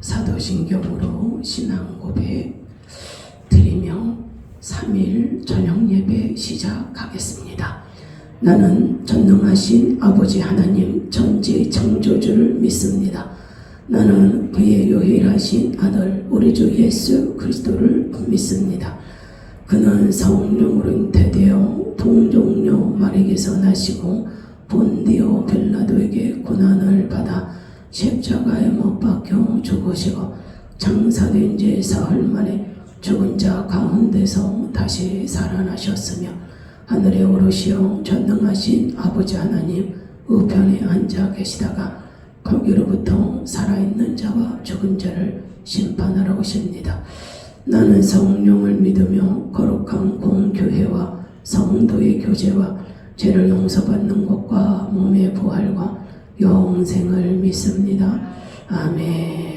사도신경으로 신앙 고백 드리며 3일 저녁 예배 시작하겠습니다. 나는 전능하신 아버지 하나님 전지 창조주를 믿습니다. 나는 그의 유일하신 아들 우리 주 예수 그리스도를 믿습니다. 그는 성령으로 잉태되어 동정녀 마리에게서 나시고 본디오 빌라도에게 고난을 받아 십자가에 못 박혀 죽으시고 장사된 지 사흘 만에 죽은 자 가운데서 다시 살아나셨으며 하늘에 오르시어 전능하신 아버지 하나님 우편에 앉아 계시다가 거기로부터 살아있는 자와 죽은 자를 심판하러 오십니다. 나는 성령을 믿으며 거룩한 공교회와 성도의 교제와 죄를 용서받는 것과 몸의 부활과 영생을 믿습니다. 아멘.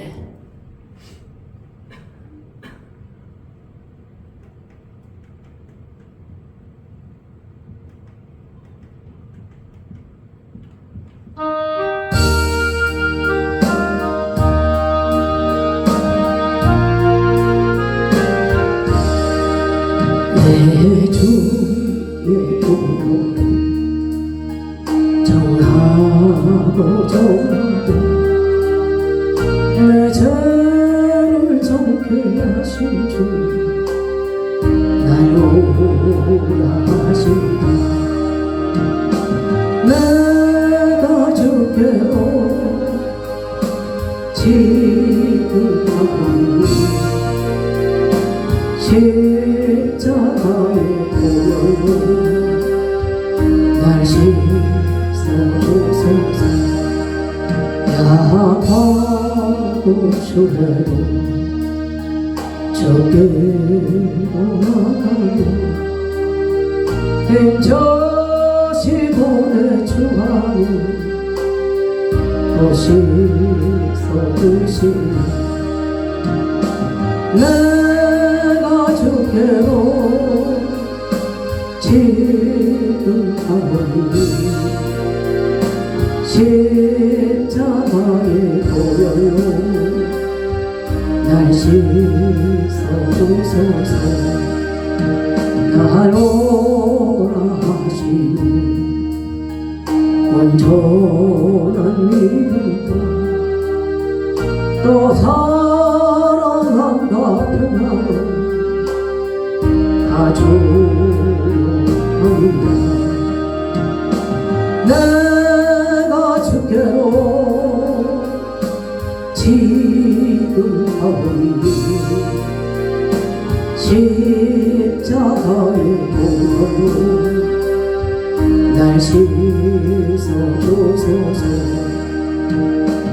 내 주의 도를 정하고 정하고 내 죄를 정케 하신 주 나로라 하신다. 내가 주께로 지금 가보니 십자가의 보혈로 날 씻어주소서. 야하고 주래도 주께로 나가요. 행저시고 내 주하니 또 씻어주시니 내가 주께로 지금 가오니 십자가의 보혈로 날 씻어주소서. 나로라 하시니 온전한 믿음과 또 사랑함과 평안을 가져옵니다. 내가 주께로 지금 가오니 십자가의 보혈로 날 씻어주소서.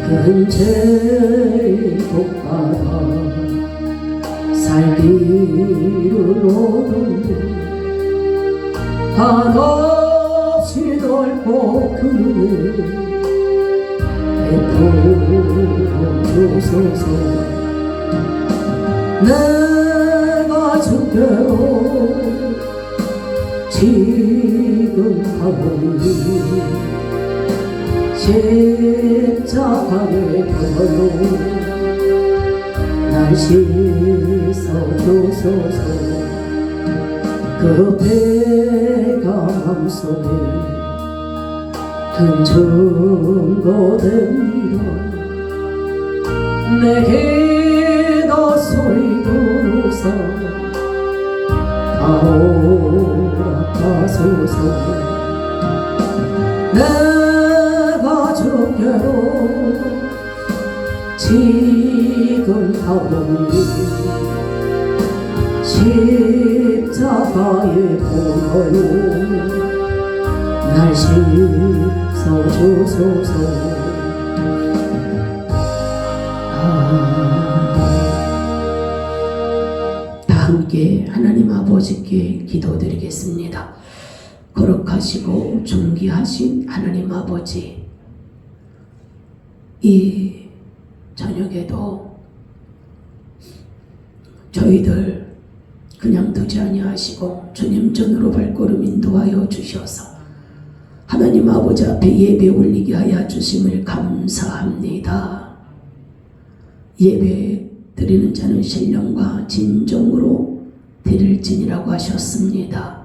큰 죄의 복받아 살기를 오는데 한없이 넓고 그 눈을 베풀어 주소서. 내가 주께로 지금 가오니 십자가의 보혈로 날 씻어주소서. 그 배가 맘속에 큰 증거됩니다. 내게 더 소리 들으사 아오라하소서. 내가 주께로 지금 가오니 십자가의 보혈로 날 씻어주소서. 다 함께 하나님 아버지께 기도드리겠습니다. 거룩하시고 존귀하신 하나님 아버지, 이 저녁에도 저희들 그냥 두지 아니하시고 주님 전으로 발걸음 인도하여 주셔서 하나님 아버지 앞에 예배 올리게 하여 주심을 감사합니다. 예배 드리는 자는 신령과 진정으로 드릴지니라고 하셨습니다.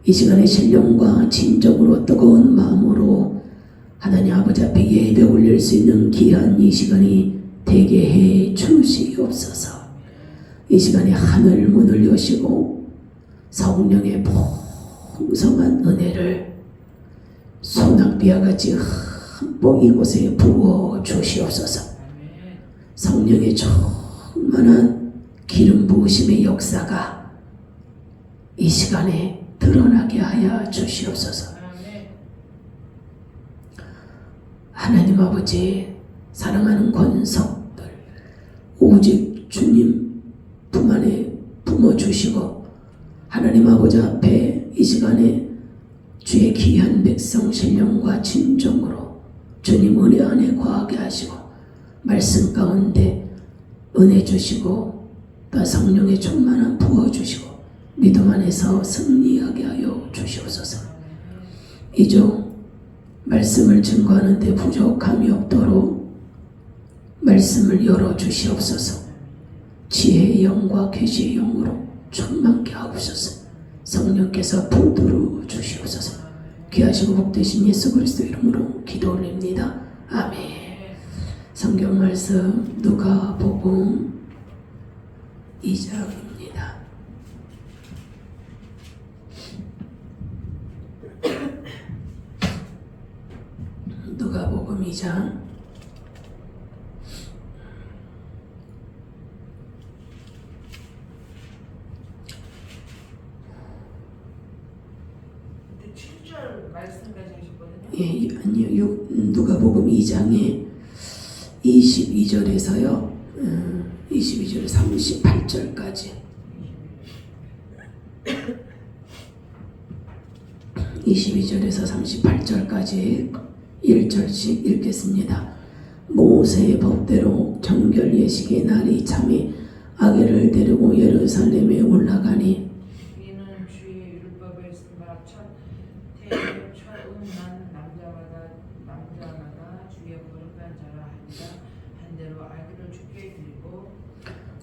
이 시간에 신령과 진정으로 뜨거운 마음으로 하나님 아버지 앞에 예배 올릴 수 있는 귀한 이 시간이 되게 해 주시옵소서. 이 시간에 하늘 문을 여시고 성령의 풍성한 은혜를 소낙비와 같이 흠뻑 이곳에 부어 주시옵소서. 성령의 충만한 기름 부으심의 역사가 이 시간에 드러나게 하여 주시옵소서. 하나님 아버지, 사랑하는 권속들 오직 주님 품 안에 품어주시고 하나님 아버지 앞에 이 시간에 주의 귀한 백성 신령과 진정으로 주님 은혜 안에 거하게 하시고 말씀 가운데 은혜 주시고 또 성령의 충만한 부어주시고 믿음 안에서 승리하게 하여 주시옵소서. 이종 말씀을 증거하는 데 부족함이 없도록 말씀을 열어주시옵소서. 지혜의 영과 계시의 영으로 충만케 하옵소서. 성령께서 붙들어 주시옵소서. 귀하시고 복되신 예수 그리스도 이름으로 기도 올립니다. 아멘. 성경 말씀 누가복음 2장입니다. 누가복음 2장 7절 말씀까지 하셨거든요. 예, 아니요. 누가복음 2장에 22절에서요. 22절 38절까지 22절에서 38절까지 1절씩 읽겠습니다. 모세의 법대로 정결 예식의 날이 참이 아기를 데리고 예루살렘에 올라가니 이는 주의 율법에 쓴 바 처음 난 남자마다 주의 거룩한 자라 한 대로 아기를 죽게 드리고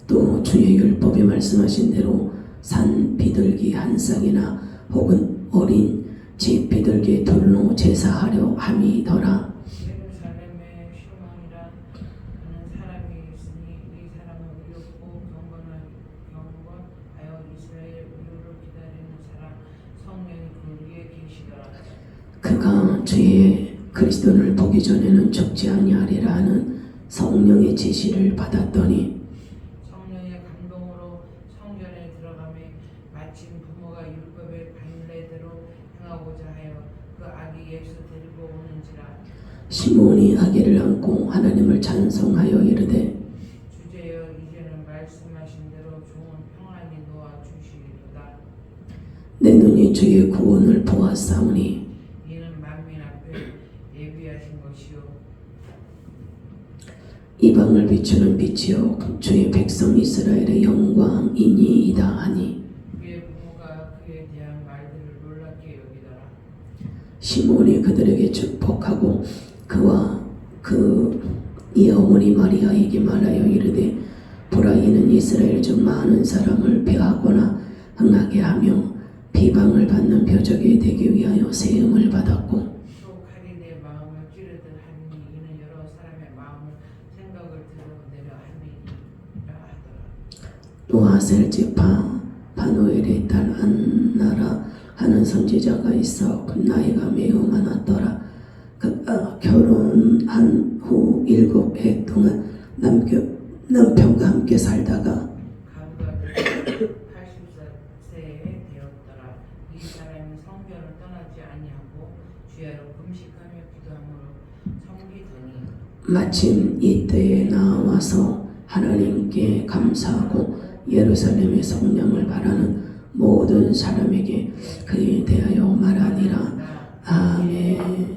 또 주의 율법에 말씀하신 대로 산 비둘기 한 쌍이나 혹은 어린 집 비둘기 둘로 제사하려 함이더라. 예루살렘의 휴망이라 하는 사람이 있으니 이 사람은 의롭고 경건하여 이스라엘 의를 기다리는 사람 성령이 그 위에 계시더라. 그가 주의 그리스도를 보기 전에는 죽지 아니하리라 하는 성령의 지시를 받았더니 성령의 감동으로 성전에 들어가매 마침 부모가 율법의 판례대로 행하고자 하여 그 아기 예수 데리고 오는지라. 시몬이 아기를 안고 하나님을 찬송하여 이르되 주제여 이제는 말씀하신 대로 종은 평안히 놓아 주시리로다. 내 눈이 주의 구원을 보았사오니 이는 만민 앞에 예비하신 것이요 이방을 비추는 빛이요 주의 백성 이스라엘의 영광이니이다 하니 그의 부모가 그에 대한 말들을 놀랍게 여기더라. 시몬이 그들에게 축복하고 그와 이 어머니 마리아에게 말하여 이르되 보라 이는 이스라엘 중 많은 사람을 배하거나 흥하게 하며 비방을 받는 표적이 되기 위하여 세움을 받았고 또 칼이 내 마음을 찌르듯 하니 이는 여러 사람의 마음을 생각을 드러내려 함이라 하더라. 또 아셀 지파 바누엘의 딸 안나라 하는 선지자가 있어 그 나이가 매우 많았더라. 그가 결혼한 후 7해 동안 남편과 함께 살다가 가부가 80세에 되었더라. 이 사람이 성전을 떠나지 아니하고 주야로 금식하며 기도함으로 섬기더니 마침 이때에 나와서 하나님께 감사하고 예루살렘의 성령을 바라는 모든 사람에게 그에 대하여 말하니라. 아멘.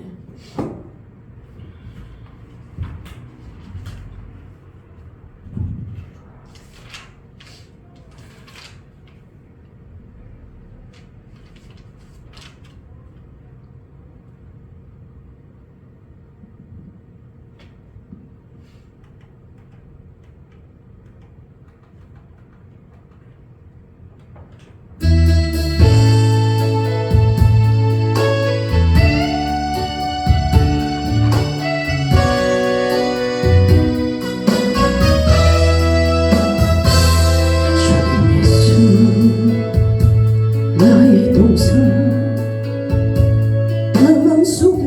주님 예수 나의 동상 내 맘속에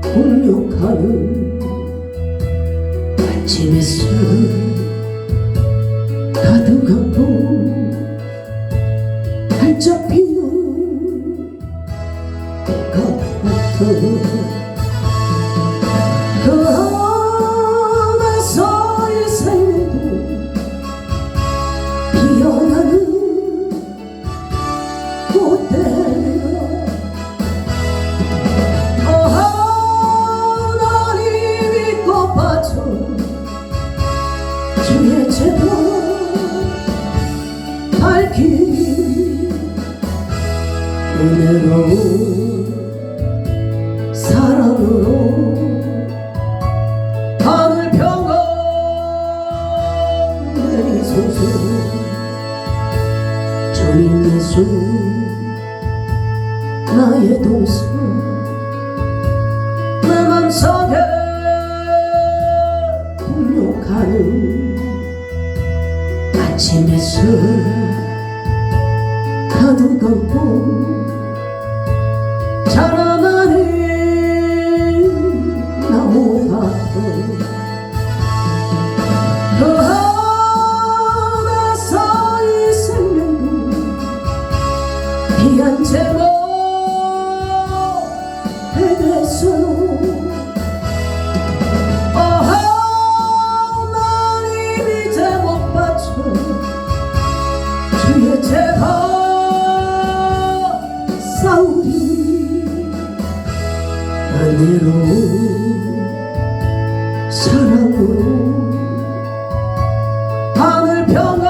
공력하는 아침 햇살 가득하고 활짝 피는 꽃 같은 그 안에서의 생명도 피어나는 꽃대가 하나님이 꽃밭을 주의 제법 밝히 은혜로운 사랑으로 하늘 평강 내리소서. 주님 예수 나의 동상 내 맘속에 풍력하는 아침 햇살 가득하고 자라나는 나무 같은 그 안에서의 생명도 귀한 제목 되겠어요. 하나님이 제목 받쳐 주의 제법 싸우리 은혜로운 사랑으로 하늘 평강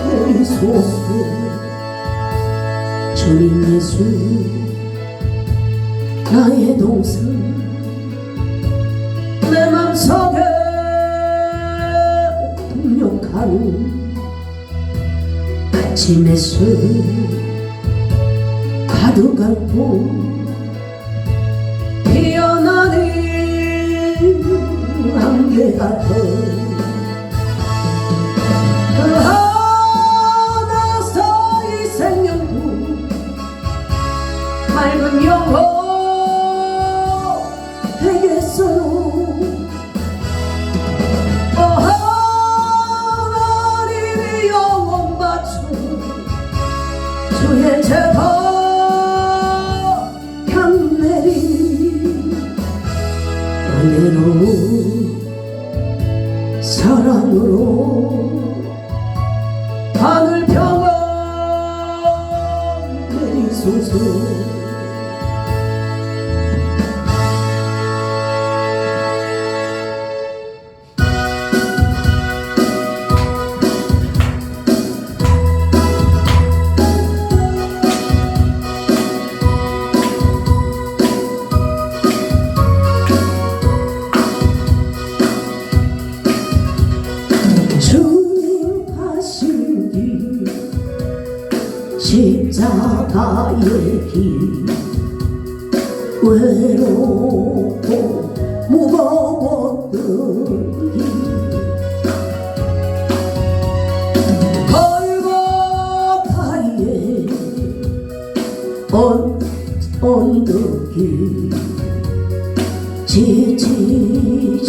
내리소서. 주님 예수 나의 동상 내 맘속에 동력하는 아침 햇살 가득하고 피어나는 안개 같은 그 하나서의 생명도 맑은 영혼 되겠어요. 하나님이 영혼 바쳐 주의 제법 향 내리 은혜로운 사랑으로 하늘 평강 내리소서. 주님 가신 길 십자가의 길 외롭고 무거웠던 길 골고타의 언덕길 지치지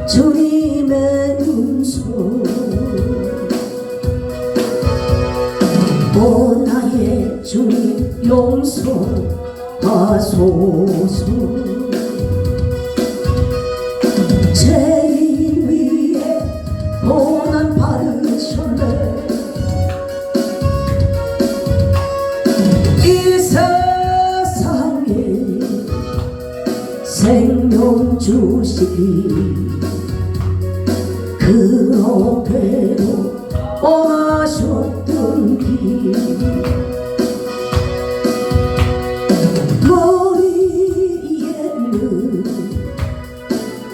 주님의 눈소 오 나의 주님 용서하소서. 죄인 위에 고난 받으셨네. 이 세상에 생명 주시기 그렇게도 원하셨던 길 머리에는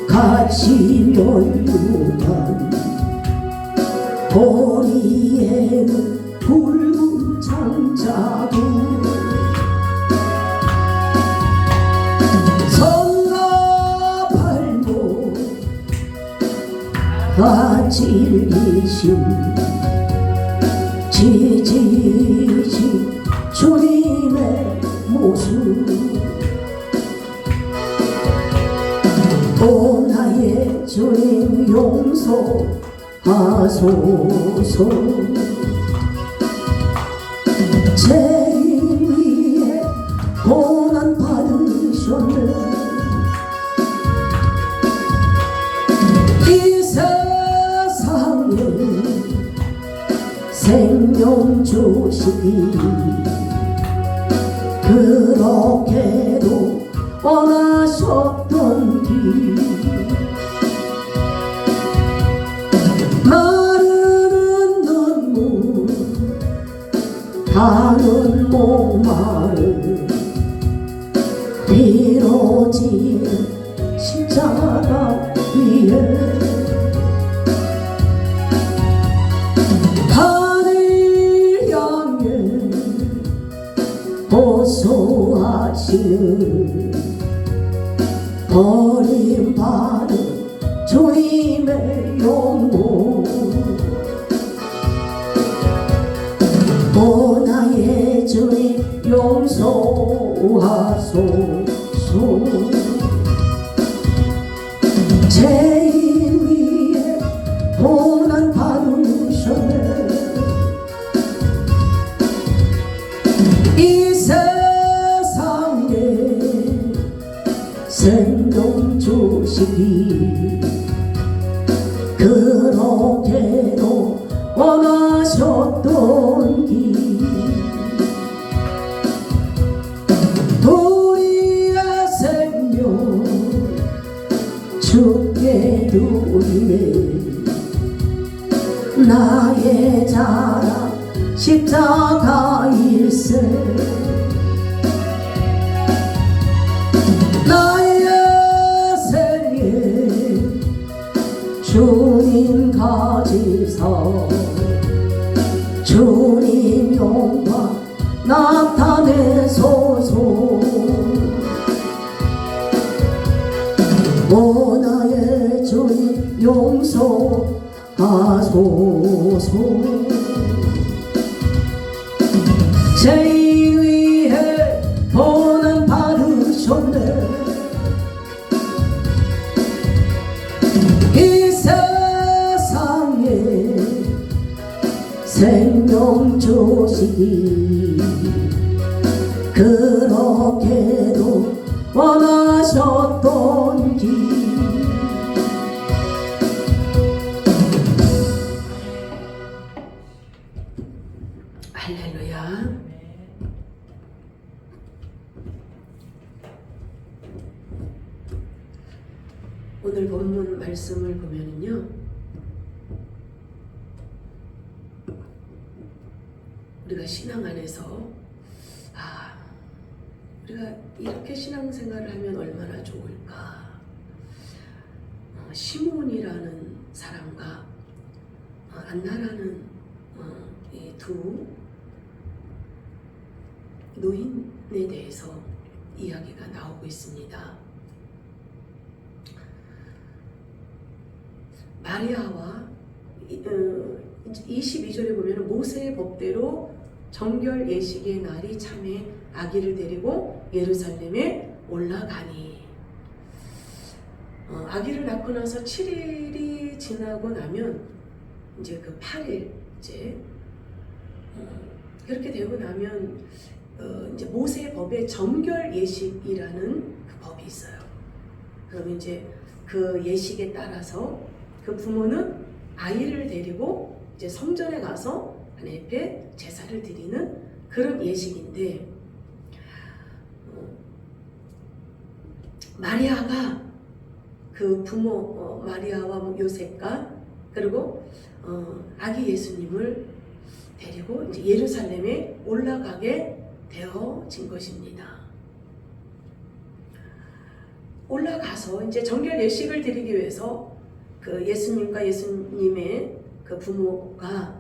같이 연유만 머리에는 붉은 장자도 질기신 지지지 주님의 모습 오 나의 주님 용서하소서 죄인 위에 고난 받으셨네 이 세상에 생명 주시기 그렇게도 원하셨던 길 마르는 눈물 가는 목마름 이루어지는 십자가 위에 하늘 향해 호소하시는 버림받은 주님의 영혼 오 나의 주님 용서하소서 죄인 위에 고난 받으셨네 이 세상에 생명 주시기 그렇게도 원하셨던 길 우리의 생명 주께 드리네 나의 자랑 십자가일세 나의 생에 주님 가지사 주님 영광 나타내소서 오 나의 주님 용서하소서 죄인 위에 고난 받으셨네 이 세상에 생명 주시기 그렇게도 원하셨던 길 할렐루야. 오늘 본문 말씀을 보면은요 우리가 신앙 안에서 우리가 이렇게 신앙생활을 하면 얼마나 좋을까 시몬이라는 사람과 안나라는 이 두 노인에 대해서 이야기가 나오고 있습니다. 마리아와 22절에 보면 모세의 법대로 정결 예식의 날이 참에 아기를 데리고 예루살렘에 올라가니 아기를 낳고 나서 7일이 지나고 나면 이제 그 8일 이제 그렇게 되고 나면 이제 모세의 법에 정결 예식이라는 그 법이 있어요. 그럼 이제 그 예식에 따라서 그 부모는 아이를 데리고 이제 성전에 가서 하나님 앞에 제사를 드리는 그런 예식인데 마리아가 그 부모 마리아와 요셉과 그리고 아기 예수님을 데리고 이제 예루살렘에 올라가게 되어진 것입니다. 올라가서 이제 정결 예식을 드리기 위해서 그 예수님과 예수님의 그 부모가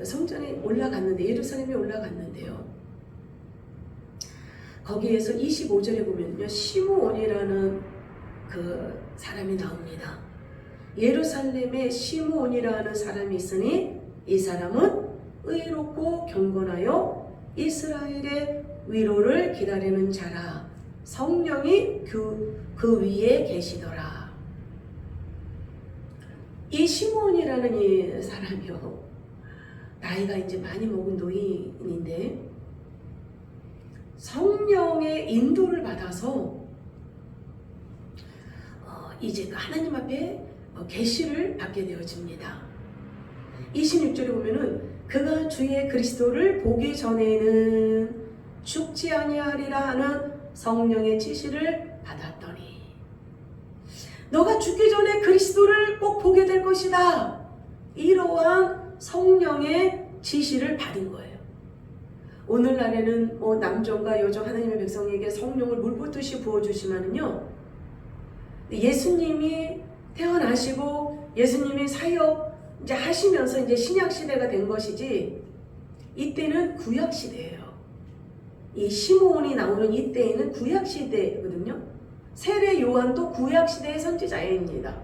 성전에 올라갔는데 예루살렘에 올라갔는데요. 거기에서 25절에 보면요 시므온이라는 그 사람이 나옵니다. 예루살렘에 시므온이라는 사람이 있으니 이 사람은 의롭고 경건하여 이스라엘의 위로를 기다리는 자라. 성령이 그 위에 계시더라. 이 시므온이라는 이 사람이요, 나이가 이제 많이 먹은 노인인데 성령의 인도를 받아서 이제 하나님 앞에 계시를 받게 되어집니다. 26절에 보면은 그가 주의 그리스도를 보기 전에는 죽지 아니하리라 하는 성령의 지시를 받았더니, 너가 죽기 전에 그리스도를 꼭 보게 될 것이다, 이러한 성령의 지시를 받은 거예요. 오늘날에는 남종과 여종 하나님의 백성에게 성령을 물붓듯이 부어주시면은요, 예수님이 태어나시고 예수님이 사역 이제 하시면서 이제 신약 시대가 된 것이지, 이때는 구약 시대예요. 이 시므온이 나오는 이때에는 구약 시대거든요. 세례 요한도 구약 시대의 선지자입니다.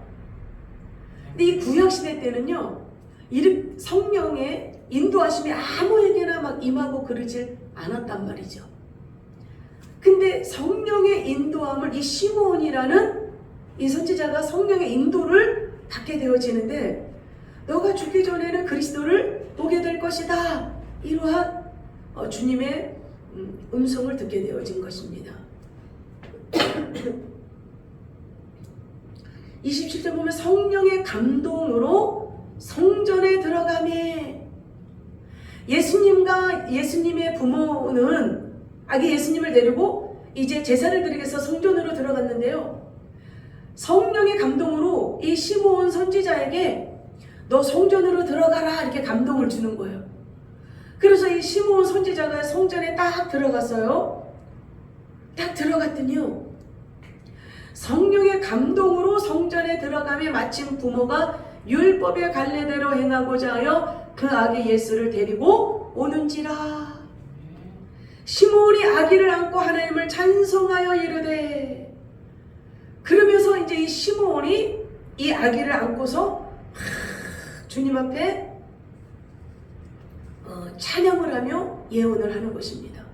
근데 이 구약 시대 때는요, 성령의 인도하심이 아무에게나 막 임하고 그러질 않았단 말이죠. 근데 성령의 인도함을 이 시므온이라는 이 선지자가 성령의 인도를 받게 되어지는데, 너가 죽기 전에는 그리스도를 보게 될 것이다, 이러한 주님의 음성을 듣게 되어진 것입니다. 27절 보면 성령의 감동으로 성전에 들어가매. 예수님의 부모는 아기 예수님을 데리고 이제 제사를 드리기 위해서 성전으로 들어갔는데요, 성령의 감동으로 이 시므온 선지자에게 너 성전으로 들어가라, 이렇게 감동을 주는 거예요. 그래서 이 시므온 선지자가 성전에 딱 들어갔어요. 딱 들어갔더니요, 성령의 감동으로 성전에 들어가며 마침 부모가 율법의 갈례대로 행하고자 하여 그 아기 예수를 데리고 오는지라. 시므온이 아기를 안고 하나님을 찬송하여 이르되, 그러면서 이제 이 시므온이 이 아기를 안고서 주님 앞에 찬양을 하며 예언을 하는 것입니다.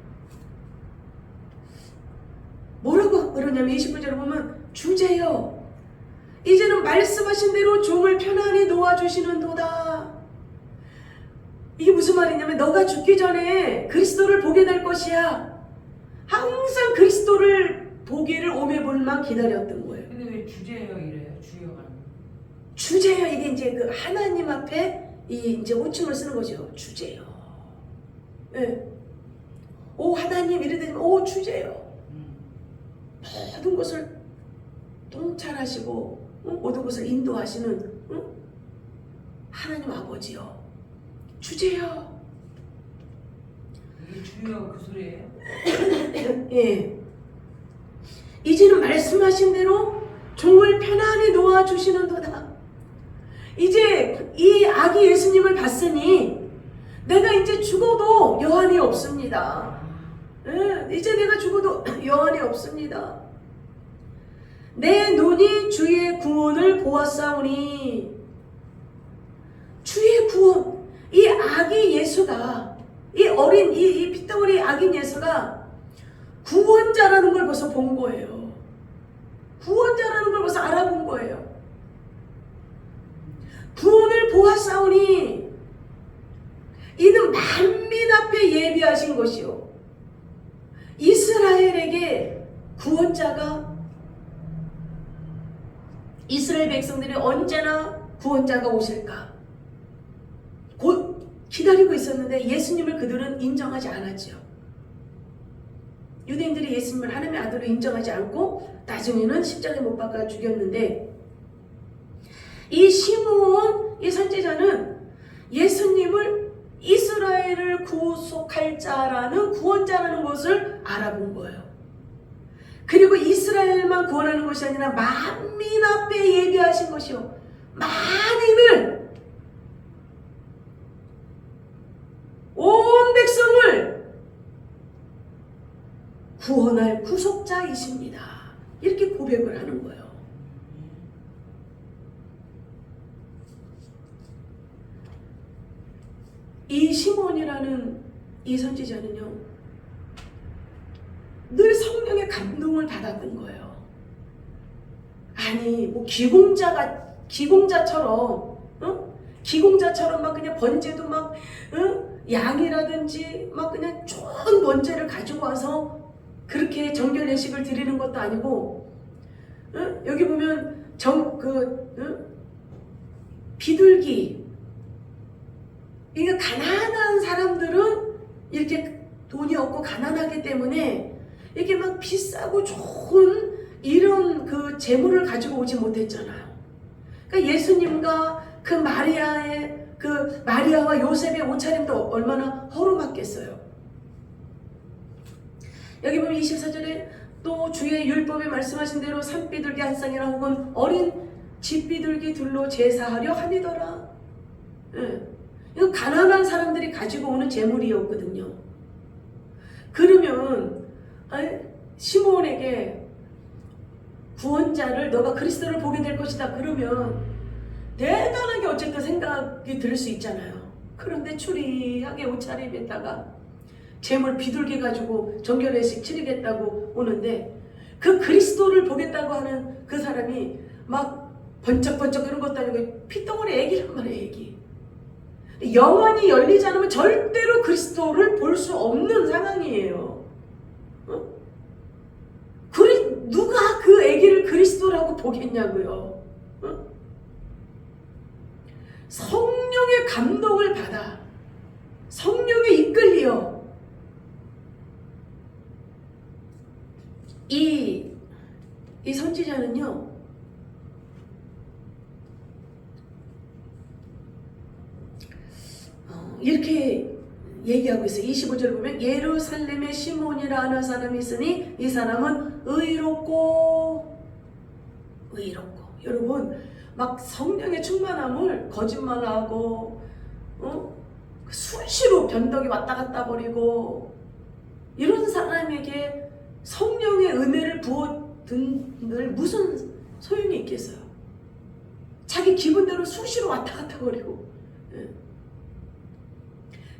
뭐라고 그러냐면 29절에 보면 주제여 이제는 말씀하신 대로 종을 편안히 놓아주시는도다. 이게 무슨 말이냐면 너가 죽기 전에 그리스도를 보게 될 것이야. 항상 그리스도를 보기를 오매볼만 기다렸던 거예요. 근데 왜 주제여 이래요? 주여가. 주제여, 이게 이제 그 하나님 앞에 이제 호칭을 쓰는 거죠. 주제여. 네. 오 하나님 이래되면 오 주제여. 모든 것을 통찰하시고 모든 것을 인도하시는 하나님 아버지여, 주제여. 이게 주여 그 소리예요? 예. 이제는 말씀하신 대로 종을 편안히 놓아주시는도다. 이제 이 아기 예수님을 봤으니 내가 이제 죽어도 여한이 없습니다. 예, 이제 내가 죽어도 여한이 없습니다. 내 눈이 주의 구원을 보았사오니. 주의 구원, 이 아기 예수가, 이 어린 이 피덩어리 아기 예수가 구원자라는 걸 벌써 본 거예요. 구원자라는 걸 벌써 알아본 거예요. 구원을 보았사오니 이는 만민 앞에 예비하신 것이요, 이스라엘에게 구원자가, 이스라엘 백성들이 언제나 구원자가 오실까 곧 기다리고 있었는데 예수님을 그들은 인정하지 않았죠. 유대인들이 예수님을 하나님의 아들로 인정하지 않고 나중에는 십자가에 못 박아 죽였는데, 이 시므온 이 선지자는 예수님을 이스라엘을 구속할 자라는 구원자라는 것을 알아본 거예요. 그리고 이스라엘만 구원하는 것이 아니라 만민 앞에 예비하신 것이요, 만인을, 온 백성을 구원할 구속자이십니다, 이렇게 고백을 하는 거예요. 시몬이라는 이 선지자는요, 늘 성령의 감동을 받았던 거예요. 아니, 뭐 기공자처럼, 기공자처럼 막 그냥 번제도 막, 양이라든지 막 그냥 좋은 번제를 가지고 와서 그렇게 정결 예식을 드리는 것도 아니고, 여기 보면 비둘기, 이게 가난한 사람들은 이렇게 돈이 없고 가난하기 때문에 이렇게 막 비싸고 좋은 이런 그 재물을 가지고 오지 못했잖아요. 그러니까 예수님과 그 마리아와 요셉의 옷차림도 얼마나 허름했겠어요. 여기 보면 24절에 또 주의 율법에 말씀하신 대로 산비둘기 한 쌍이나 혹은 어린 집비둘기 둘로 제사하려 함이더라. 이거 가난한 사람들이 가지고 오는 재물이었거든요. 그러면 시몬에게 구원자를, 너가 그리스도를 보게 될 것이다 그러면 대단하게 어쨌든 생각이 들 수 있잖아요. 그런데 추리하게 옷차림에다가 재물 비둘기 가지고 정결례식 치르겠다고 오는데, 그 그리스도를 보겠다고 하는 그 사람이 막 번쩍번쩍 이런 것도 아니고 피덩어리 애기란 말이에요. 애기. 영안이 열리지 않으면 절대로 그리스도를 볼 수 없는 상황이에요. 누가 그 애기를 그리스도라고 보겠냐고요. 성령의 감동을 받아 성령에 이끌려 이 선지자는요, 이렇게 얘기하고 있어요. 25절 보면 예루살렘에 시몬이라 하는 사람이 있으니 이 사람은 의롭고. 여러분, 막 성령의 충만함을 거짓말하고 수시로 변덕이 왔다 갔다 버리고 이런 사람에게 성령의 은혜를 부어둔들 무슨 소용이 있겠어요? 자기 기분대로 수시로 왔다 갔다 버리고.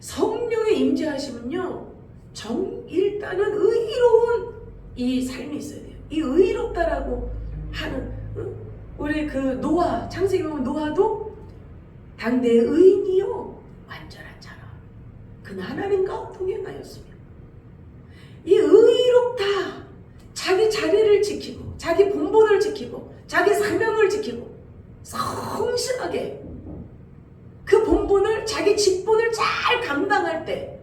성령의 임재하심은요, 일단은 의로운 이 삶이 있어야 돼요. 이 의롭다라고 하는, 우리 그 노아, 창세기 보면 노아도 당대의 의인이요 완전한 자라 그는 하나님과 동행하였으며. 이 의롭다, 자기 자리를 지키고 자기 본분을 지키고 자기 사명을 지키고 성실하게 그 본분을, 자기 직분을 잘 감당할 때,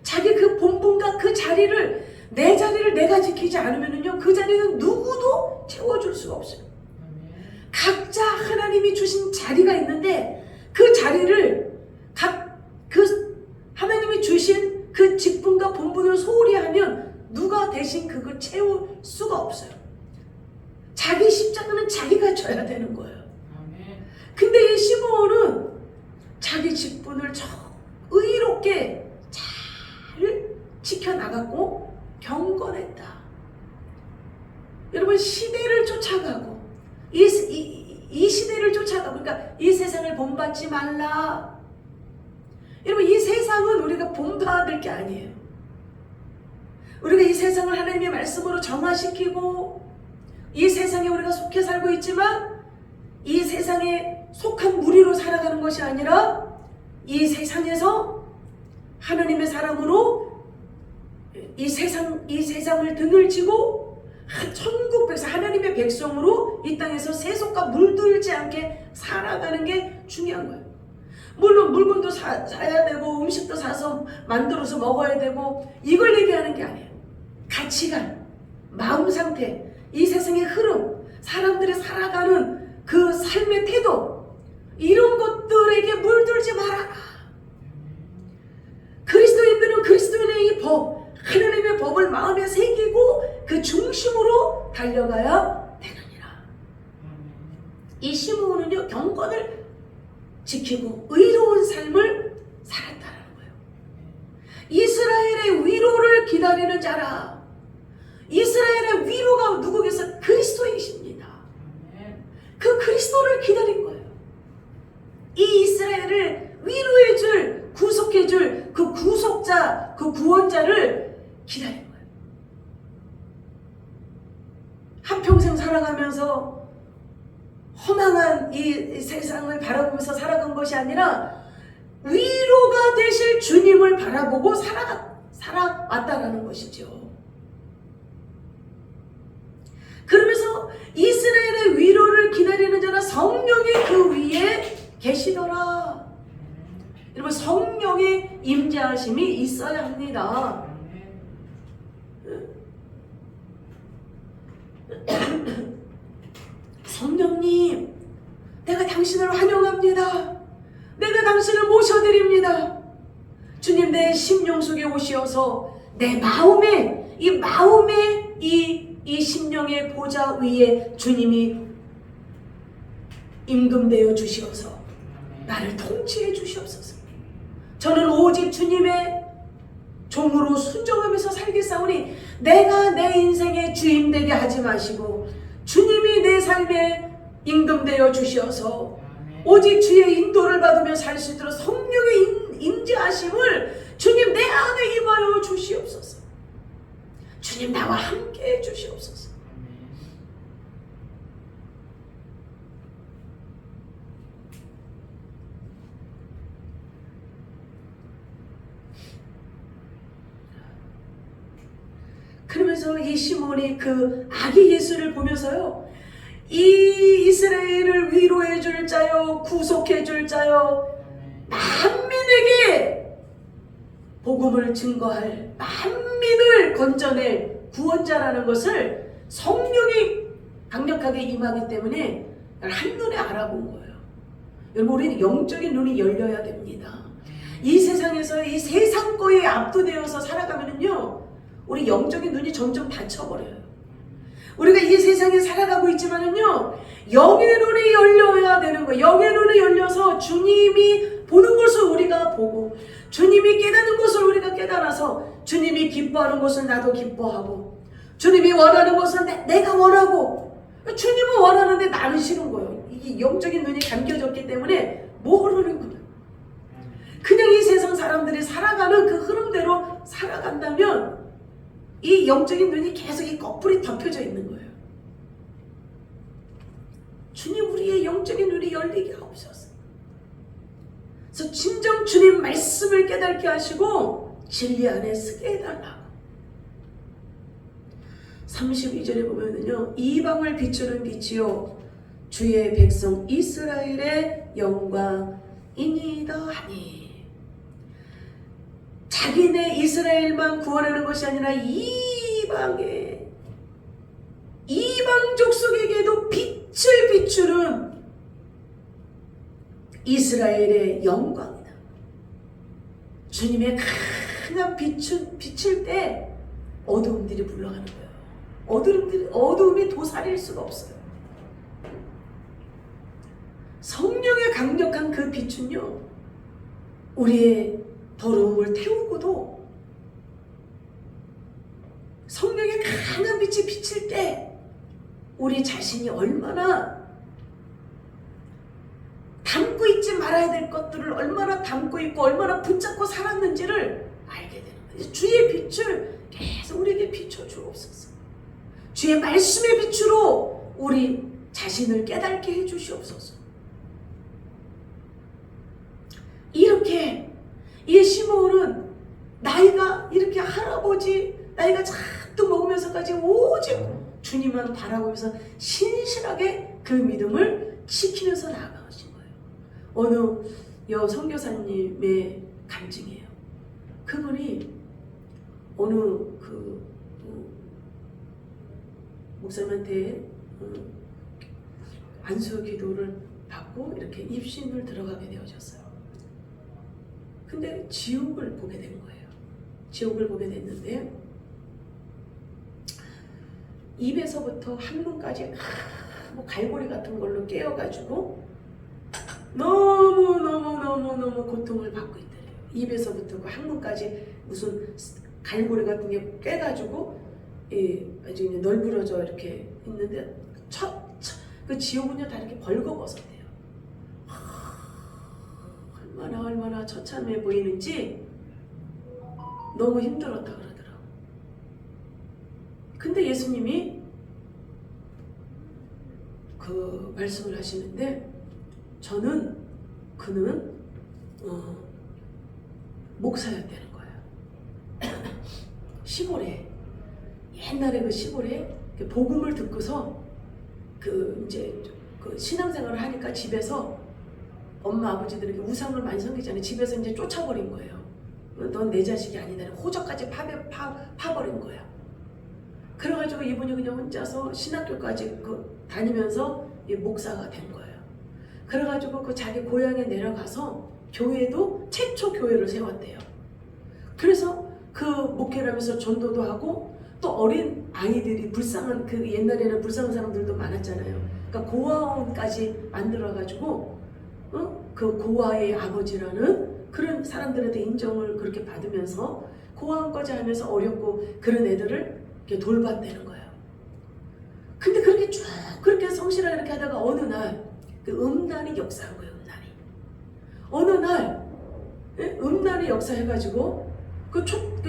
자기 그 본분과 그 자리를, 내 자리를 내가 지키지 않으면요, 그 자리는 누구도 채워줄 수가 없어요. 각자 하나님이 주신 자리가 있는데 그 자리를 하나님이 주신 그 직분과 본분을 소홀히 하면 누가 대신 그걸 채울 수가 없어요. 자기 십자가는 자기가 져야 되는 거예요. 근데 이 시몬은 자기 직분을 의롭게 잘 지켜나갔고 경건했다. 여러분, 시대를 쫓아가고 이 시대를 쫓아가고, 그러니까 이 세상을 본받지 말라. 여러분, 이 세상은 우리가 본받을 게 아니에요. 우리가 이 세상을 하나님의 말씀으로 정화시키고 이 세상에 우리가 속해 살고 있지만 이 세상에 속한 무리로 살아가는 것이 아니라 이 세상에서 하나님의 사람으로 이 세상을 등을 지고 천국 백성, 하나님의 백성으로 이 땅에서 세속과 물들지 않게 살아가는 게 중요한 거예요. 물론 물건도 사야 되고 음식도 사서 만들어서 먹어야 되고 이걸 얘기하는 게 아니에요. 가치관, 마음 상태, 이 세상의 흐름, 사람들이 살아가는 그 삶의 태도, 이런 것들에게 물들지 말아라. 그리스도인들은 그리스도인의 이 법, 하나님의 법을 마음에 새기고 그 중심으로 달려가야 되느니라. 이 시므온은요, 경건을 지키고 의로운 삶을 살았다는 거예요. 이스라엘의 위로를 기다리는 자라. 이스라엘의 위로가 누구겠어? 그리스도이십니다. 그 그리스도를 기다린 거예요. 이 이스라엘을 위로해 한평생 살아가면서 허망한 이 세상을 바라보면서 살아간 것이 아니라 위로가 되실 주님을 바라보고 살아왔다라는 것이죠. 그러면서 이스라엘의 위로를 기다리는 자는 성령이 그 위에 계시더라. 여러분, 성령의 임재하심이 있어야 합니다. 성령님, 내가 당신을 환영합니다. 내가 당신을 모셔드립니다. 주님, 내 심령 속에 오시어서 내 마음에 이 심령의 보좌 위에 주님이 임금되어 주시어서 나를 통치해 주시옵소서. 저는 오직 주님의 종으로 순종하면서 살겠사오니 내가 내 인생의 주인 되게 하지 마시고 주님이 내 삶에 임금되어 주시어서 오직 주의 인도를 받으며 살 수 있도록 성령의 임재하심을 주님 내 안에 임하여 주시옵소서. 주님 나와 함께 해 주시옵소서. 그러면서 이 시몬이 그 아기 예수를 보면서요, 이 이스라엘을 위로해 줄 자요, 구속해 줄 자요, 만민에게 복음을 증거할, 만민을 건져낼 구원자라는 것을 성령이 강력하게 임하기 때문에 한눈에 알아본 거예요. 여러분, 우리는 영적인 눈이 열려야 됩니다. 이 세상에서 이 세상 거에 압도되어서 살아가면은요, 우리 영적인 눈이 점점 닫혀버려요. 우리가 이 세상에 살아가고 있지만은요, 영의 눈이 열려야 되는 거예요. 영의 눈이 열려서 주님이 보는 것을 우리가 보고, 주님이 깨닫는 것을 우리가 깨달아서, 주님이 기뻐하는 것을 나도 기뻐하고, 주님이 원하는 것은 내가 원하고, 주님은 원하는데 나는 싫은 거예요. 이 영적인 눈이 감겨졌기 때문에 모르는 거예요. 그냥 이 세상 사람들이 살아가는 그 흐름대로 살아간다면 이 영적인 눈이 계속 이 거풀이 덮여져 있는 거예요. 주님, 우리의 영적인 눈이 열리게 하옵소서. 그래서 진정 주님 말씀을 깨닫게 하시고 진리 안에 서게 해달라고. 32절에 보면은요, 이방을 비추는 빛이요 주의 백성 이스라엘의 영광이니이다 하니, 자기네 이스라엘만 구원하는 것이 아니라 이방족 속에게도 빛을 비추는 이스라엘의 영광이다. 주님의 강한 비칠 때 어두움들이 물러가는 거예요. 어두움이 도사릴 수가 없어요. 성령의 강력한 그 빛은요, 우리의 더러움을 태우고도 성령의 강한 빛이 비칠 때 우리 자신이 얼마나 담고 있지 말아야 될 것들을 얼마나 담고 있고 얼마나 붙잡고 살았는지를 알게 되는 거예요. 주의 빛을 계속 우리에게 비춰주옵소서. 주의 말씀의 빛으로 우리 자신을 깨닫게 해주시옵소서. 이렇게 이 시몬은 나이가 이렇게 할아버지 나이가 잔뜩 먹으면서까지 오직 주님만 바라보면서 신실하게 그 믿음을 지키면서 나아가신 거예요. 어느 선교사님의 간증이에요. 그분이 어느 목사님한테 안수 기도를 받고 이렇게 입신을 들어가게 되어졌어요. 근데 지옥을 보게 된 거예요. 지옥을 보게 됐는데 입에서부터 항문까지 뭐 갈고리 같은 걸로 깨어가지고 너무 고통을 받고 있더래요. 입에서부터 그 항문까지 무슨 갈고리 같은 게 깨가지고 아주 널브러져 이렇게 있는데 그 지옥은요 다 이렇게 벌거벗었대요. 얼마나 처참해 보이는지 너무 힘들었다 그러더라고. 근데 예수님이 그 말씀을 하시는데 그는 목사였다는 거예요. 시골에 옛날에 그 시골에 복음을 듣고서 그 이제 그 신앙생활을 하니까 집에서 엄마 아버지들에게 우상을 많이 섬기잖아요. 집에서 이제 쫓아버린 거예요. 넌 내 자식이 아니다. 호적까지 파버린 거야. 그래가지고 이분이 그냥 혼자서 신학교까지 다니면서 목사가 된 거예요. 그래가지고 그 자기 고향에 내려가서 교회도 최초 교회를 세웠대요. 그래서 그 목회를 하면서 전도도 하고 또 어린 아이들이 불쌍한 그 옛날에는 불쌍한 사람들도 많았잖아요. 그러니까 고아원까지 만들어가지고 그 고아의 아버지라는 그런 사람들한테 인정을 그렇게 받으면서 고아원까지 하면서 어렵고 그런 애들을 이렇게 돌봤다는 거예요. 근데 그렇게 쭉 그렇게 성실하게 이렇게 하다가 어느 날 그 음란이 역사한 거예요. 어느 날 음란이 역사해가지고 그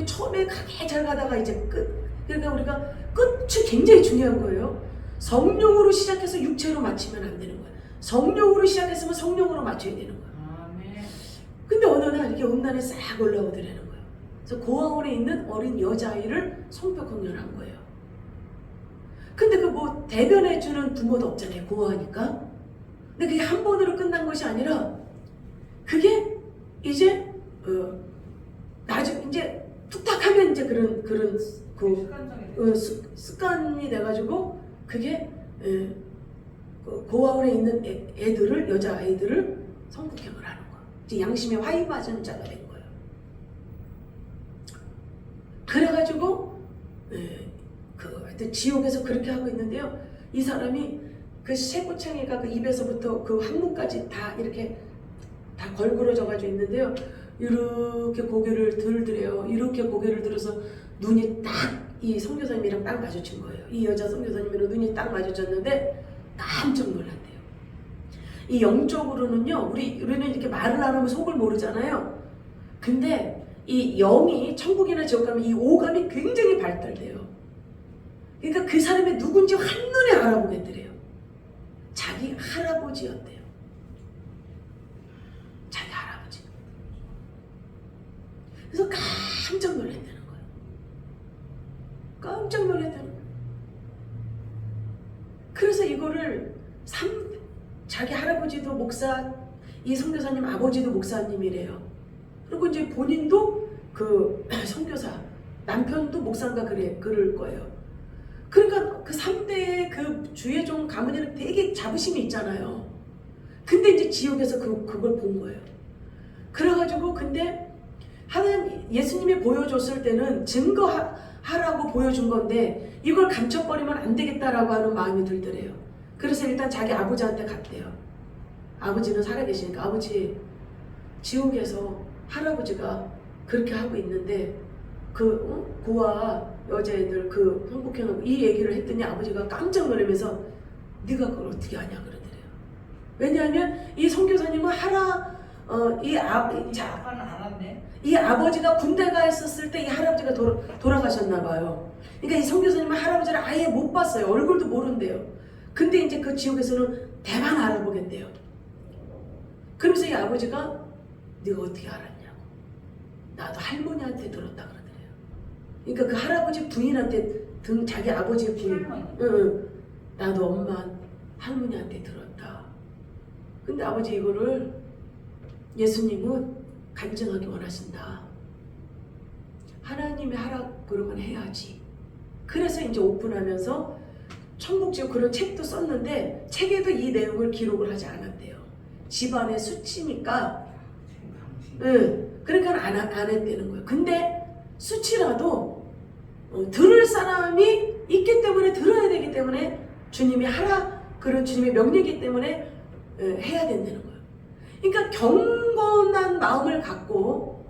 처음에 가게 잘 가다가 이제 그러니까 우리가 끝이 굉장히 중요한 거예요. 성령으로 시작해서 육체로 마치면 안 되는 거예요. 성령으로 시작했으면 성령으로 맞춰야 되는 거예요. 근데 어느 날 이렇게 음란이 싹 올라오더라는 거예요. 그래서 고아원에 있는 어린 여자아이를 성폭행을 거예요. 근데 그 뭐 대변해주는 부모도 없잖아요. 고아하니까. 근데 그게 한 번으로 끝난 것이 아니라 그게 이제 나중 이제 툭탁하면 이제 그런 습관이 돼가지고 그게 고아원에 있는 애들을 여자 아이들을 성폭행을 하는 거야. 이제 양심의 화이 맞은 자가 된 거예요. 그래가지고 하여튼 지옥에서 그렇게 하고 있는데요. 이 사람이 그 쇠고챙이가 그 입에서부터 그 항문까지 다 이렇게 다 걸그러져가지고 있는데요. 이렇게 고개를 들더래요. 이렇게 고개를 들어서 눈이 딱 이 선교사님이랑 딱 마주친 거예요. 이 여자 선교사님이랑 눈이 딱 마주쳤는데 깜짝 놀랐대요. 이 영적으로는요, 우리는 이렇게 말을 안 하면 속을 모르잖아요. 근데 이 영이 천국이나 지옥 가면 이 오감이 굉장히 발달돼요. 그러니까 그 사람이 누군지 한눈에 알아보겠더래요. 자기 할아버지였대요. 자기 할아버지. 그래서 깜짝 놀랐다는 거예요. 깜짝 놀랐다는 거예요. 그래서 이거를 자기 할아버지도 목사, 이 선교사님 아버지도 목사님이래요. 그리고 이제 본인도 그 선교사, 남편도 목사인가 그럴 거예요. 그러니까 그 3대의 그 주의 종 가문에는 되게 자부심이 있잖아요. 근데 이제 지옥에서 그걸 본 거예요. 그래가지고 근데 하나님 예수님이 보여줬을 때는 증거하라고 보여준 건데 이걸 감춰버리면 안 되겠다라고 하는 마음이 들더래요. 그래서 일단 자기 아버지한테 갔대요. 아버지는 살아계시니까 아버지 지옥에서 할아버지가 그렇게 하고 있는데 그 고아 여자애들 그 성폭행하고 이 얘기를 했더니 아버지가 깜짝 놀라면서 네가 그걸 어떻게 아냐 그러더래요. 왜냐하면 이 선교사님은 이 아버지가 군대 가 있었을 때 이 할아버지가 돌아가셨나 봐요. 그러니까 이 선교사님은 할아버지를 아예 못 봤어요. 얼굴도 모른대요. 근데 이제 그 지옥에서는 대만 알아보겠대요. 그러면서 이 아버지가 네가 어떻게 알았냐고. 나도 할머니한테 들었다 그러더래요. 그러니까 그 할아버지 부인한테 자기 아버지 부인. 나도 엄마 할머니한테 들었다. 근데 아버지 이거를 예수님은 간증하기 원하신다. 하나님이 하라 그러면 해야지. 그래서 이제 오픈하면서 천국지옥 그런 책도 썼는데 책에도 이 내용을 기록을 하지 않았대요. 집안의 수치니까. 그러니까 안 했다는 거예요. 근데 수치라도 들을 사람이 있기 때문에 들어야 되기 때문에 주님이 하라 그런 주님의 명령이기 때문에 해야 된다는 거예요. 그러니까 경건한 마음을 갖고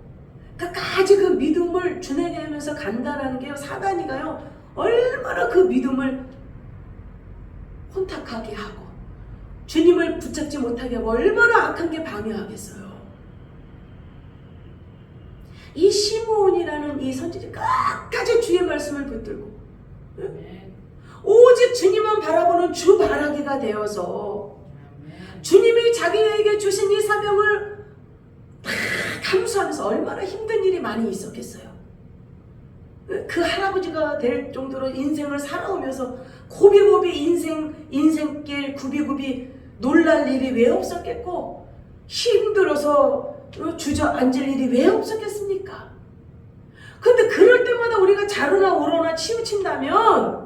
끝까지 그 믿음을 준행해 하면서 간다라는 게요. 사단이가요. 얼마나 그 믿음을 혼탁하게 하고 주님을 붙잡지 못하게 하고 얼마나 악한 게 방해하겠어요. 이 시므온이라는 이 선지자 끝까지 주의 말씀을 붙들고 오직 주님만 바라보는 주 바라기가 자기가 되어서 아멘. 주님이 자기에게 주신 이 사명을 다 감수하면서 얼마나 힘든 일이 많이 있었겠어요. 그 할아버지가 될 정도로 인생을 살아오면서 고비고비 인생길 굽이굽이 놀랄 일이 왜 없었겠고 힘들어서 주저앉을 일이 왜 없었겠습니까? 근데 그럴 때마다 우리가 자르나 오르나 치우친다면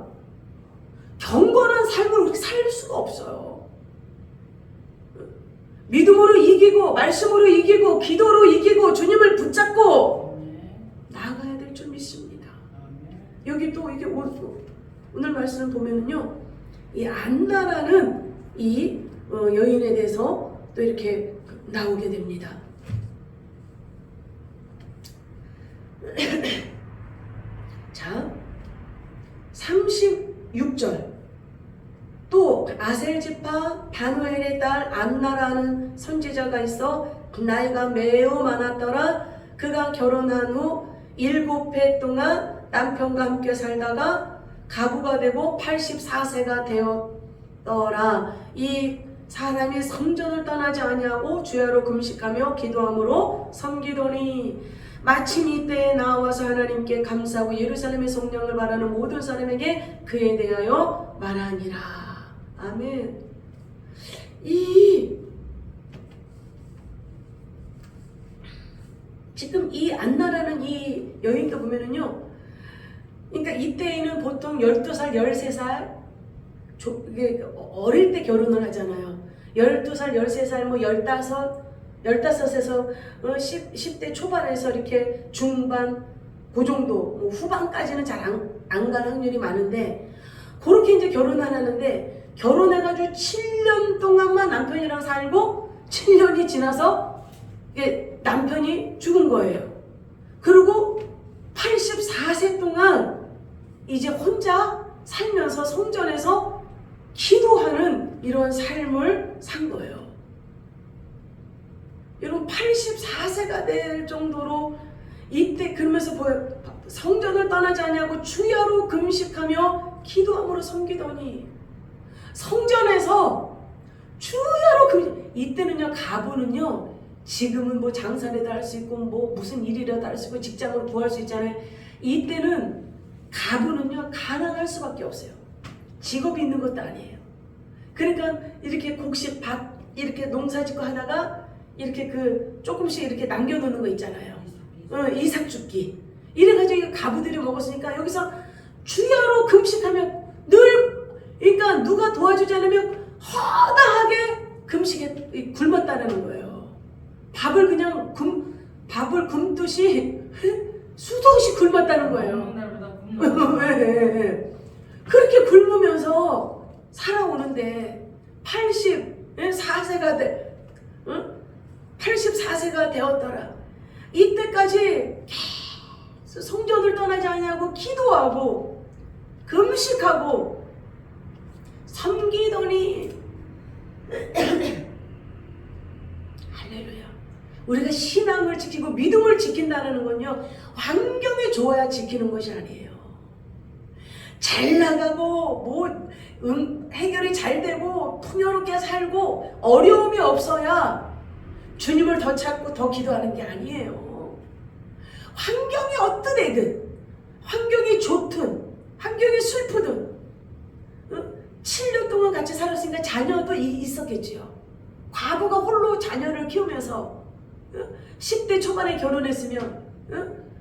경건한 삶을 우리 살 수가 없어요. 믿음으로 이기고 말씀으로 이기고 기도로 이기고 주님을 붙잡고 아멘. 나아가야 될 줄 믿습니다. 아멘. 여기 또 이게 오늘 말씀 보면은요, 이 안나라는 이 여인에 대해서 또 이렇게 나오게 됩니다. 자, 36절. 또 아셀지파 바누엘의 딸 안나라는 선지자가 있어 나이가 매우 많았더라. 그가 결혼한 후 7해 동안 남편과 함께 살다가 가부가 되고 84세가 되었더라. 이 사람이 성전을 떠나지 아니하고 주야로 금식하며 기도함으로 섬기더니 마침 이때에 나와서 하나님께 감사하고 예루살렘의 성령을 바라는 모든 사람에게 그에 대하여 말하니라. 아멘. 지금 이 안나라는 이 여인도 보면은요, 그러니까 이때에는 보통 12살, 13살 이게 어릴 때 결혼을 하잖아요. 12살, 13살, 뭐 15에서 10대 초반에서 이렇게 중반 그 정도, 뭐 후반까지는 잘 안 갈 확률이 많은데 그렇게 이제 결혼을 하는데 결혼해가지고 7년 동안만 남편이랑 살고 7년이 지나서 이게 남편이 죽은 거예요. 그리고 84세 동안 이제 혼자 살면서 성전에서 기도하는 이런 삶을 산 거예요. 여러분 84세가 될 정도로 이때 그러면서 성전을 떠나지 않냐고 주야로 금식하며 기도함으로 섬기더니 성전에서 주야로 금식. 이때는요, 가부는요, 지금은 뭐 장사라도 할 수 있고 뭐 무슨 일이라도 할 수 있고 직장을 구할 수 있잖아요. 이때는 가부는요, 가난할 수밖에 없어요. 직업이 있는 것도 아니에요. 그러니까 이렇게 곡식 밭 이렇게 농사 짓고 하다가 이렇게 그 조금씩 이렇게 남겨놓는 거 있잖아요. 이삭 죽기. 이래가지고 가부들이 먹었으니까 여기서 주야로 금식하면 늘, 그러니까 누가 도와주지 않으면 허다하게 금식에 굶었다는 거예요. 밥을 굶듯이 수도 없이 굶었다는 거예요. 먹는 날보다 굶는 네. 그렇게 굶으면서 살아오는데 84세가 84세가 되었더라. 이때까지 계속 성전을 떠나지 않냐고 기도하고 금식하고 섬기더니 할렐루야. 우리가 신앙을 지키고 믿음을 지킨다는 건요, 환경이 좋아야 지키는 것이 아니에요. 잘 나가고 뭐 해결이 잘 되고 풍요롭게 살고 어려움이 없어야 주님을 더 찾고 더 기도하는 게 아니에요. 환경이 어떠되든, 환경이 좋든 환경이 슬프든 7년 동안 같이 살았으니까 자녀도 있었겠지요. 과부가 홀로 자녀를 키우면서 10대 초반에 결혼했으면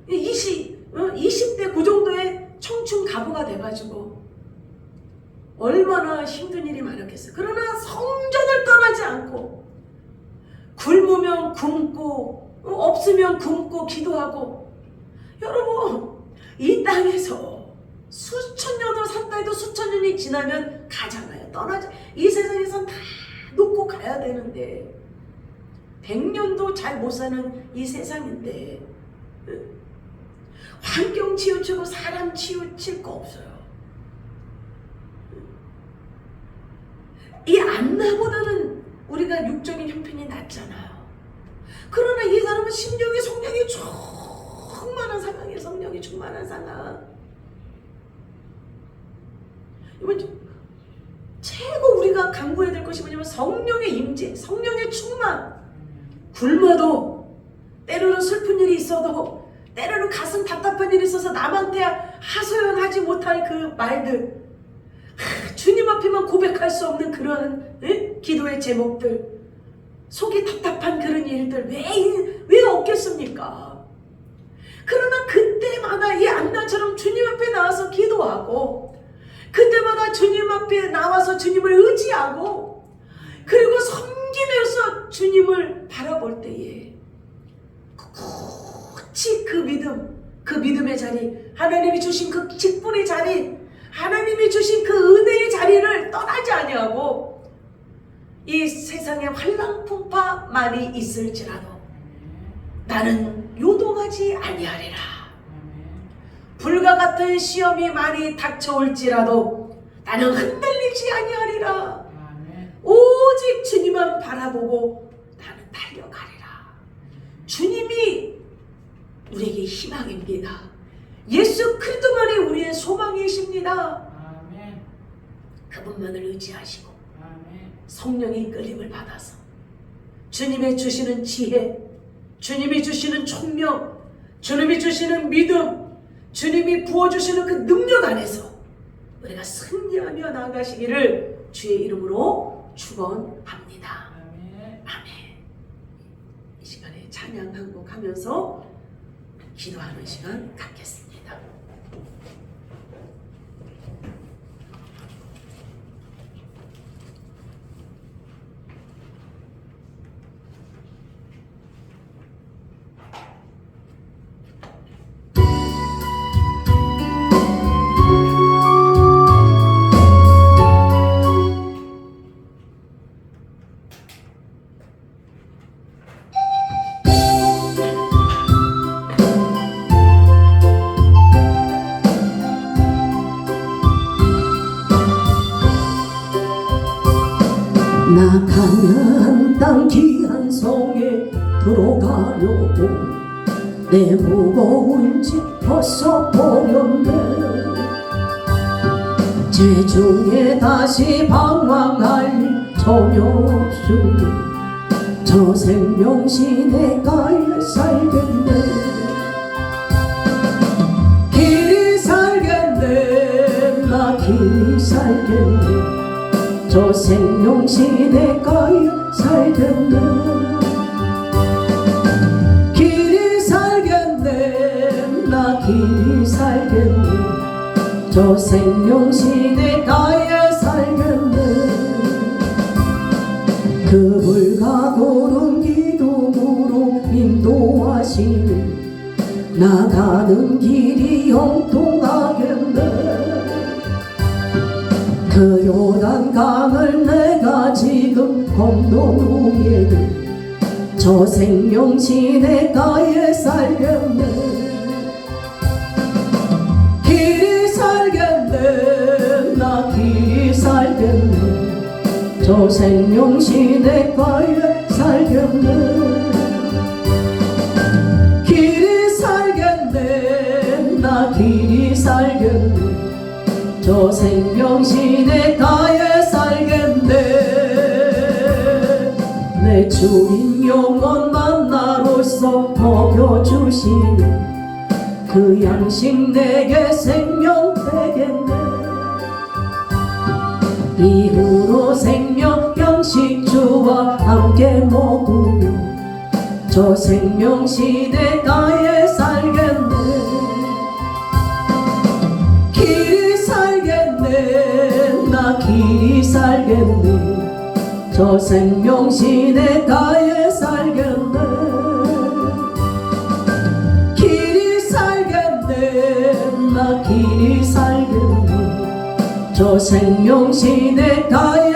20대 그 정도의 청춘 가부가 돼가지고 얼마나 힘든 일이 많았겠어요. 그러나 성전을 떠나지 않고 굶으면 굶고 없으면 굶고 기도하고, 여러분 이 땅에서 수천 년을 산다 해도 수천 년이 지나면 가잖아요. 떠나지. 이 세상에선 다 놓고 가야 되는데 100년도 잘 못 사는 이 세상인데 환경 치우치고 사람 치우칠 거 없어요. 이 안나보다는 우리가 육적인 형편이 낫잖아요. 그러나 이 사람은 심령이 성령이 충만한 상황이에요. 성령이 충만한 상황. 이번 최고 우리가 우리가 강구해야 될 것이 뭐냐면 성령의 임재, 성령의 충만. 굶어도, 때로는 슬픈 일이 있어도, 때로는 가슴 답답한 일이 있어서 남한테 하소연하지 못할 그 말들, 주님 앞에만 고백할 수 없는 그런 기도의 제목들, 속이 답답한 그런 일들 왜 없겠습니까? 그러나 그때마다 이 안나처럼 주님 앞에 나와서 기도하고, 그때마다 주님 앞에 나와서 주님을 의지하고, 그리고 섬기면서 주님을 바라볼 때에 굳이 그 믿음, 그 믿음의 자리, 하나님이 주신 그 직분의 자리, 하나님이 주신 그 은혜의 자리를 떠나지 아니하고, 이 세상에 환난풍파 많이 있을지라도 나는 요동하지 아니하리라. 불과 같은 시험이 많이 닥쳐올지라도 나는 흔들리지 아니하리라. 오직 주님만 바라보고 나는 달려가리라. 주님이 우리에게 희망입니다. 예수 그리스도만이 우리의 소망이십니다. 그분만을 의지하시고 성령의 이끌림을 받아서 주님의 주시는 지혜, 주님이 주시는 총명, 주님이 주시는 믿음, 주님이 부어주시는 그 능력 안에서 우리가 승리하며 나아가시기를 주의 이름으로 축원합니다. 아멘. 이 시간에 찬양 한 곡 하면서 기도하는 시간 갖겠습니다. 나 가나안 땅 귀한 성에 들어가려고 내 무거운 짐 벗어버렸네. 제중에 다시 방황할 일 전혀 없으니 저 생명 시내가에 살겠네. 길이 살겠네. 나 길이 살겠네. 저 생명 시내가에 살겠네. 길이 살겠네. 나 길이 살겠네. 저 생명 시내가에 살겠네. 그 불가도른 기둥으로 인도하시니 나가는 길이 형통하겠네. 그 요단강을 내가 지금 건너오예는 저 생명 시내가에 살겠네. 길이 살겠네. 나 길이 살겠네. 저 생명 시내가에 살겠네. 길이 살겠네. 나 길이 살겠네. 저 생명 시내가에 살겠네. 내 주인 영원 만나로서 먹여주시니 그 양식 내게 생명 되겠네. 이후로 생명 양식 주와 함께 먹으며 저 생명 시내가에 살겠네. 나 길이 살겠네. 저 생명 시내가에 살겠네. 길이 살겠네. 나 길이 살겠네. 저 생명 시내가에